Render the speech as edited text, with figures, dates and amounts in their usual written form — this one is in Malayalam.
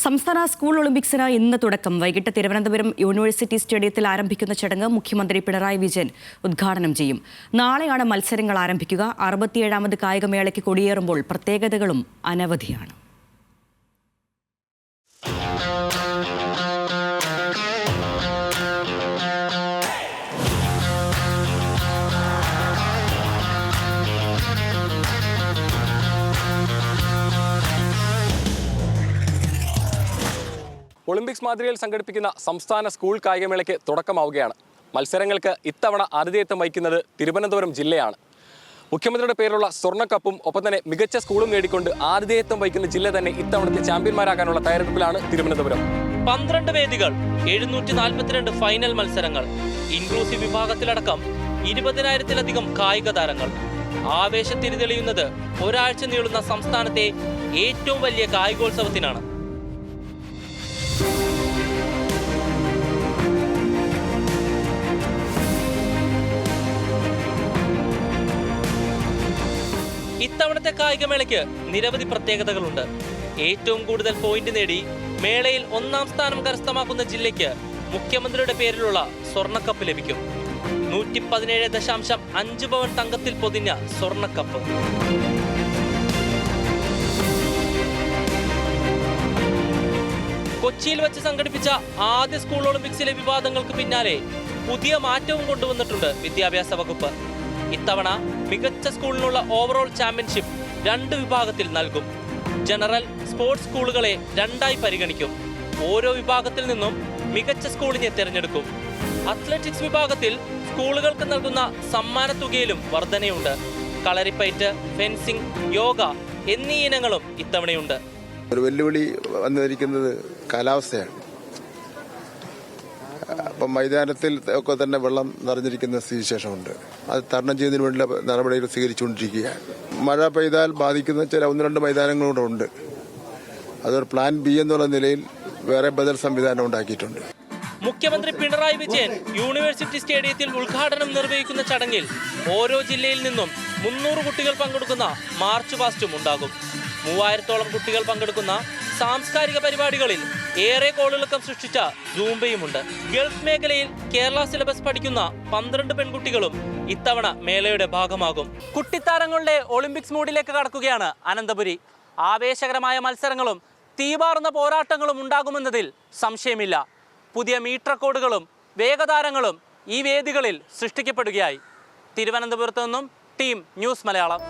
സംസ്ഥാന സ്കൂൾ ഒളിമ്പിക്സിന് ഇന്ന് തുടക്കം. വൈകിട്ട് തിരുവനന്തപുരം യൂണിവേഴ്സിറ്റി സ്റ്റേഡിയത്തിൽ ആരംഭിക്കുന്ന ചടങ്ങ് മുഖ്യമന്ത്രി പിണറായി വിജയൻ ഉദ്ഘാടനം ചെയ്യും. നാളെയാണ് മത്സരങ്ങൾ ആരംഭിക്കുക. 67ാമത് കായികമേളയ്ക്ക് കൊടിയേറുമ്പോൾ പ്രത്യേകതകളും അനവധിയാണ്. ഒളിമ്പിക്സ് മാതൃകയിൽ സംഘടിപ്പിക്കുന്ന സംസ്ഥാന സ്കൂൾ കായികമേളയ്ക്ക് തുടക്കമാവുകയാണ്. മത്സരങ്ങൾക്ക് ഇത്തവണ ആതിഥേയത്വം വഹിക്കുന്നത് തിരുവനന്തപുരം ജില്ലയാണ്. മുഖ്യമന്ത്രിയുടെ പേരിലുള്ള സ്വർണ്ണക്കപ്പും ഒപ്പം തന്നെ മികച്ച സ്കൂളും നേടിക്കൊണ്ട് ആതിഥേയത്വം വഹിക്കുന്ന ജില്ല തന്നെ ഇത്തവണത്തെ ചാമ്പ്യന്മാരാകാനുള്ള തയ്യാറെടുപ്പിലാണ് തിരുവനന്തപുരം. 12 വേദികൾ, 742 ഫൈനൽ മത്സരങ്ങൾ, ഇൻക്ലൂസീവ് വിഭാഗത്തിലടക്കം 20,000-ലധികം കായിക താരങ്ങൾ. ആവേശത്തിരിതെളിയുന്നത് ഒരാഴ്ച നീളുന്ന സംസ്ഥാനത്തെ ഏറ്റവും വലിയ കായികോത്സവത്തിനാണ്. ഇത്തവണത്തെ കായികമേളയ്ക്ക് നിരവധി പ്രത്യേകതകളുണ്ട്. ഏറ്റവും കൂടുതൽ പോയിന്റ് നേടി മേളയിൽ 1ാം സ്ഥാനം കരസ്ഥമാക്കുന്ന ജില്ലയ്ക്ക് മുഖ്യമന്ത്രിയുടെ പേരിലുള്ള സ്വർണ്ണക്കപ്പ് ലഭിക്കും. 117.5 പവൻ തങ്കത്തിൽ പൊതിഞ്ഞ സ്വർണ്ണക്കപ്പ്. കൊച്ചിയിൽ വെച്ച് സംഘടിപ്പിച്ച ആദ്യ സ്കൂൾ ഒളിമ്പിക്സിലെ വിവാദങ്ങൾക്ക് പിന്നാലെ പുതിയ മാറ്റവും കൊണ്ടുവന്നിട്ടുണ്ട് വിദ്യാഭ്യാസ വകുപ്പ്. ഇത്തവണ മികച്ച സ്കൂളിനുള്ള ഓവറോൾ ചാമ്പ്യൻഷിപ്പ് 2 വിഭാഗത്തിൽ നൽകും. ജനറൽ, സ്പോർട്സ് സ്കൂളുകളെ 2ആയി പരിഗണിക്കും. ഓരോ വിഭാഗത്തിൽ നിന്നും മികച്ച സ്കൂളിനെ തിരഞ്ഞെടുക്കും. അത്ലറ്റിക്സ് വിഭാഗത്തിൽ സ്കൂളുകൾക്ക് നൽകുന്ന സമ്മാനത്തുകയിലും വർധനയുണ്ട്. കളരിപ്പയറ്റ്, ഫെൻസിംഗ്, യോഗ എന്നീ ഇനങ്ങളും ഇത്തവണയുണ്ട്. ഒരു വെല്ലുവിളി വന്നിരിക്കുന്നത് കാലാവസ്ഥയാണ്. അപ്പം മൈതാനത്തിൽ ഒക്കെ തന്നെ വെള്ളം നിറഞ്ഞിരിക്കുന്ന സ്ഥിതിവിശേഷമുണ്ട്. അത് തരണം ചെയ്യുന്നതിന് വേണ്ടിയുള്ള നടപടികൾ സ്വീകരിച്ചുകൊണ്ടിരിക്കുകയാണ്. മഴ പെയ്താൽ ബാധിക്കുന്ന ചില 1-2 മൈതാനങ്ങളൂടെ ഉണ്ട്. അതൊരു പ്ലാൻ ബി എന്നുള്ള നിലയിൽ വേറെ ബദൽ സംവിധാനം ഉണ്ടാക്കിയിട്ടുണ്ട്. മുഖ്യമന്ത്രി പിണറായി വിജയൻ യൂണിവേഴ്സിറ്റി സ്റ്റേഡിയത്തിൽ ഉദ്ഘാടനം നിർവഹിക്കുന്ന ചടങ്ങിൽ ഓരോ ജില്ലയിൽ നിന്നും 300 കുട്ടികൾ പങ്കെടുക്കുന്ന മാർച്ച് പാസ്റ്റും ഉണ്ടാകും. 3000-ഓളം കുട്ടികൾ പങ്കെടുക്കുന്ന സാംസ്കാരിക പരിപാടികളിൽ ഏറെ കോളിളക്കം സൃഷ്ടിച്ച സൂംബയുമുണ്ട്. ഗൾഫ് മേഖലയിൽ കേരള സിലബസ് പഠിക്കുന്ന 12 പെൺകുട്ടികളും ഇത്തവണ മേളയുടെ ഭാഗമാകും. കുട്ടിത്താരങ്ങളുടെ ഒളിമ്പിക്സ് മൂഡിലേക്ക് കടക്കുകയാണ് അനന്തപുരി. ആവേശകരമായ മത്സരങ്ങളും തീപാറുന്ന പോരാട്ടങ്ങളും ഉണ്ടാകുമെന്നതിൽ സംശയമില്ല. പുതിയ മീറ്റ് റെക്കോർഡുകളും വേഗതാരങ്ങളും ഈ വേദികളിൽ സൃഷ്ടിക്കപ്പെടുകയായി. തിരുവനന്തപുരത്ത് നിന്നും ടീം ന്യൂസ് മലയാളം.